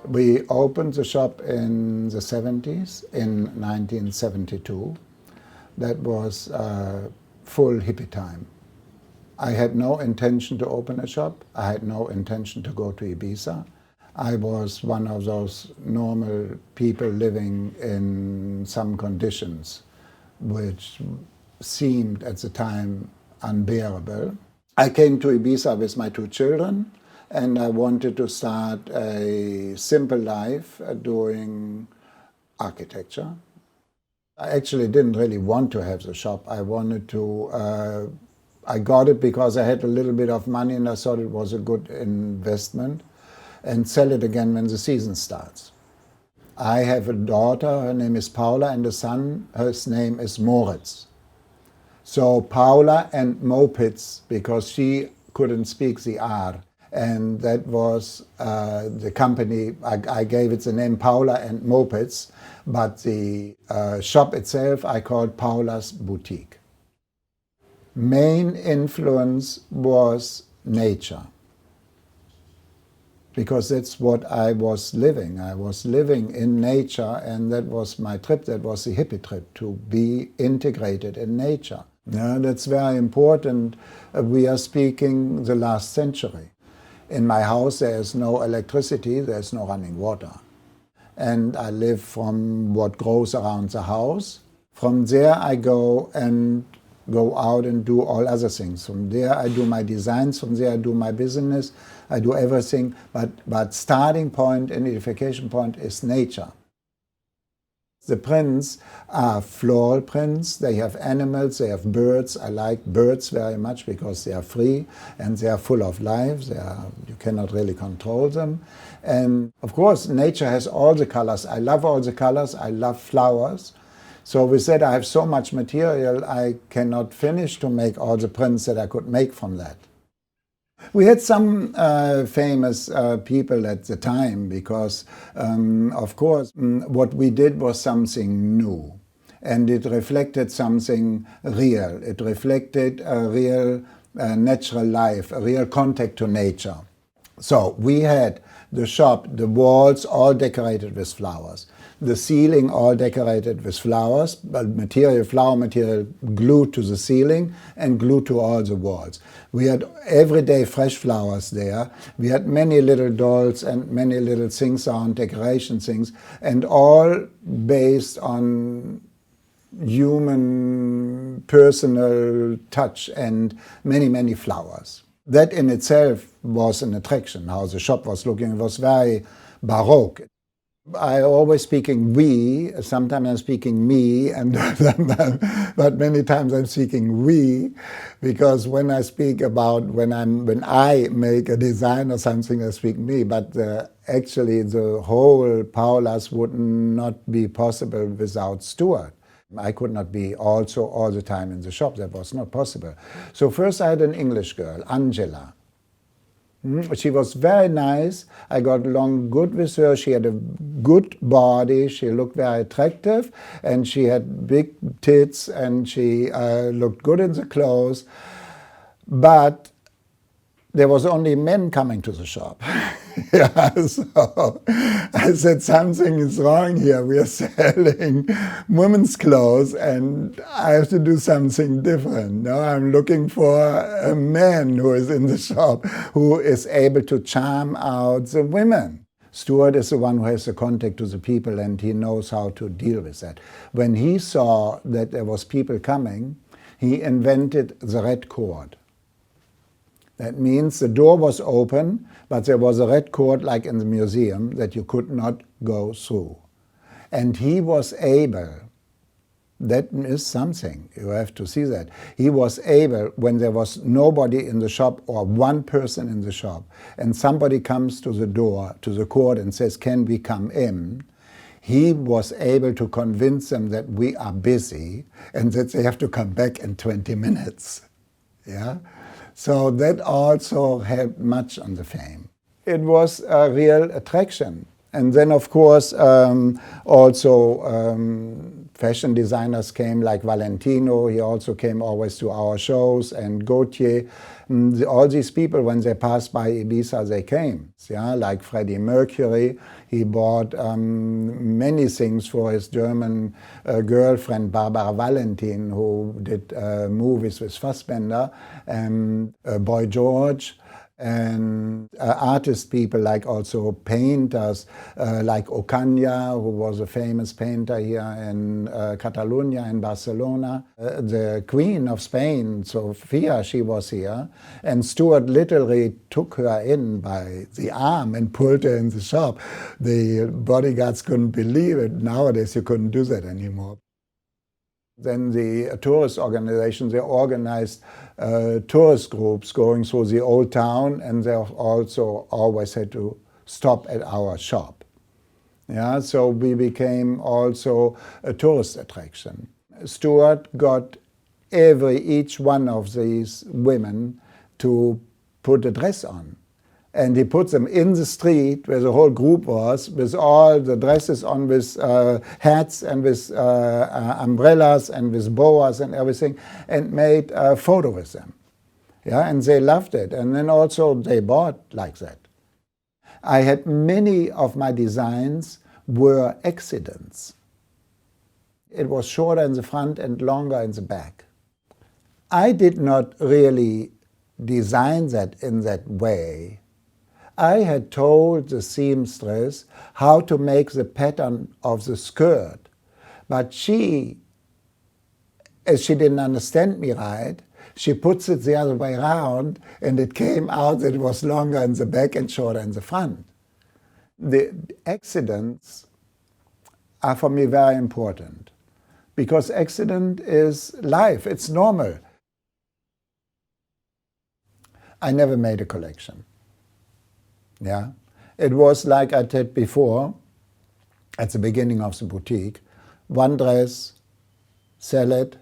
We opened the shop in the 70s, in 1972. That was full hippie time. I had no intention to open a shop. I had no intention to go to Ibiza. I was one of those normal people living in some conditions which seemed at the time unbearable. I came to Ibiza with my 2 children, and I wanted to start a simple life doing architecture. I actually didn't really want to have the shop. I wanted to, I got it because I had a little bit of money and I thought it was a good investment, and sell it again when the season starts. I have a daughter, her name is Paula, and a son, his name is Moritz. So Paula and Mopitz, because she couldn't speak the R. And that was the company, I gave it the name Paula and Mopitz, but the shop itself I called Paula's Boutique. Main influence was nature, because that's what I was living. I was living in nature, and that was my trip, that was the hippie trip, to be integrated in nature. Yeah, that's very important. We are speaking the last century. In my house there is no electricity, there's no running water. And I live from what grows around the house. From there I go out and do all other things. From there I do my designs, from there I do my business, I do everything. But starting point and edification point is nature. The prints are floral prints. They have animals, they have birds. I like birds very much because they are free and they are full of life. You cannot really control them. And of course, nature has all the colors. I love all the colors. I love flowers. So with that, I have so much material, I cannot finish to make all the prints that I could make from that. We had some famous people at the time because, of course, what we did was something new. And it reflected something real. It reflected a real natural life, a real contact to nature. So we had the shop, the walls all decorated with flowers. The ceiling all decorated with flowers, but flower material glued to the ceiling and glued to all the walls. We had everyday fresh flowers there. We had many little dolls and many little things on decoration things, and all based on human personal touch and many, many flowers. That in itself was an attraction, how the shop was looking. It was very Baroque. I always speaking we, sometimes I'm speaking me, but many times I'm speaking we, because when I speak about, when I make a design or something, I speak me, but actually the whole Paula's would not be possible without Stuart. I could not be also all the time in the shop, that was not possible. So first I had an English girl, Angela. She was very nice. I got along good with her. She had a good body. She looked very attractive, and she had big tits, and she looked good in the clothes. But there was only men coming to the shop. Yeah, so I said, something is wrong here. We are selling women's clothes and I have to do something different. Now I'm looking for a man who is in the shop, who is able to charm out the women. Stuart is the one who has the contact to the people, and he knows how to deal with that. When he saw that there was people coming, he invented the red cord. That means the door was open, but there was a red cord like in the museum that you could not go through. And he was able, that is something, you have to see that. He was able, when there was nobody in the shop or one person in the shop, and somebody comes to the door, to the cord, and says, can we come in? He was able to convince them that we are busy and that they have to come back in 20 minutes. Yeah? So that also helped much on the fame. It was a real attraction. And then, of course, also fashion designers came, like Valentino. He also came always to our shows, and Gautier. All these people, when they passed by Ibiza, they came. Yeah, like Freddie Mercury. He bought many things for his German girlfriend, Barbara Valentin, who did movies with Fassbender, and Boy George. And artist people, like also painters, like Ocaña, who was a famous painter here in Catalonia, in Barcelona. The Queen of Spain, Sofia, she was here. And Stuart literally took her in by the arm and pulled her in the shop. The bodyguards couldn't believe it. Nowadays you couldn't do that anymore. Then the tourist organizations, they organized tourist groups going through the old town, and they also always had to stop at our shop. Yeah, so we became also a tourist attraction. Stuart got each one of these women to put a dress on. And he put them in the street where the whole group was, with all the dresses on, with hats and with umbrellas and with boas and everything, and made a photo with them. Yeah, and they loved it. And then also they bought like that. I had many of my designs were accidents. It was shorter in the front and longer in the back. I did not really design that in that way. I had told the seamstress how to make the pattern of the skirt, but she, as she didn't understand me right, she puts it the other way around, and it came out that it was longer in the back and shorter in the front. The accidents are for me very important, because accident is life, it's normal. I never made a collection. Yeah, it was like I did before, at the beginning of the boutique. One dress, sell it,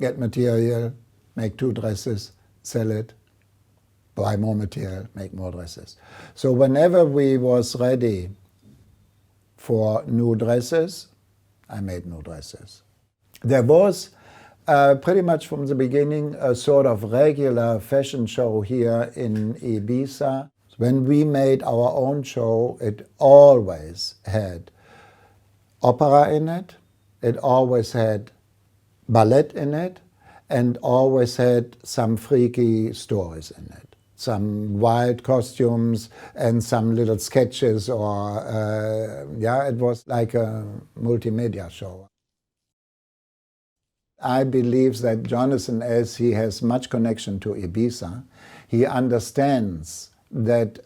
get material, make 2 dresses, sell it, buy more material, make more dresses. So whenever we was ready for new dresses, I made new dresses. There was pretty much from the beginning a sort of regular fashion show here in Ibiza. When we made our own show, it always had opera in it, it always had ballet in it, and always had some freaky stories in it. Some wild costumes and some little sketches, or yeah, it was like a multimedia show. I believe that Jonathan, as he has much connection to Ibiza, he understands that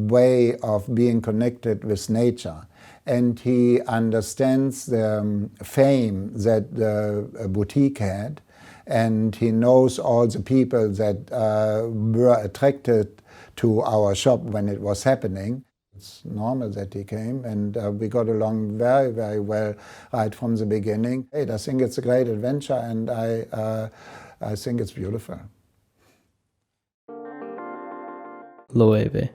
way of being connected with nature. And he understands the fame that the boutique had, and he knows all the people that were attracted to our shop when it was happening. It's normal that he came, and we got along very, very well right from the beginning. I think it's a great adventure, and I think it's beautiful. LOEWE.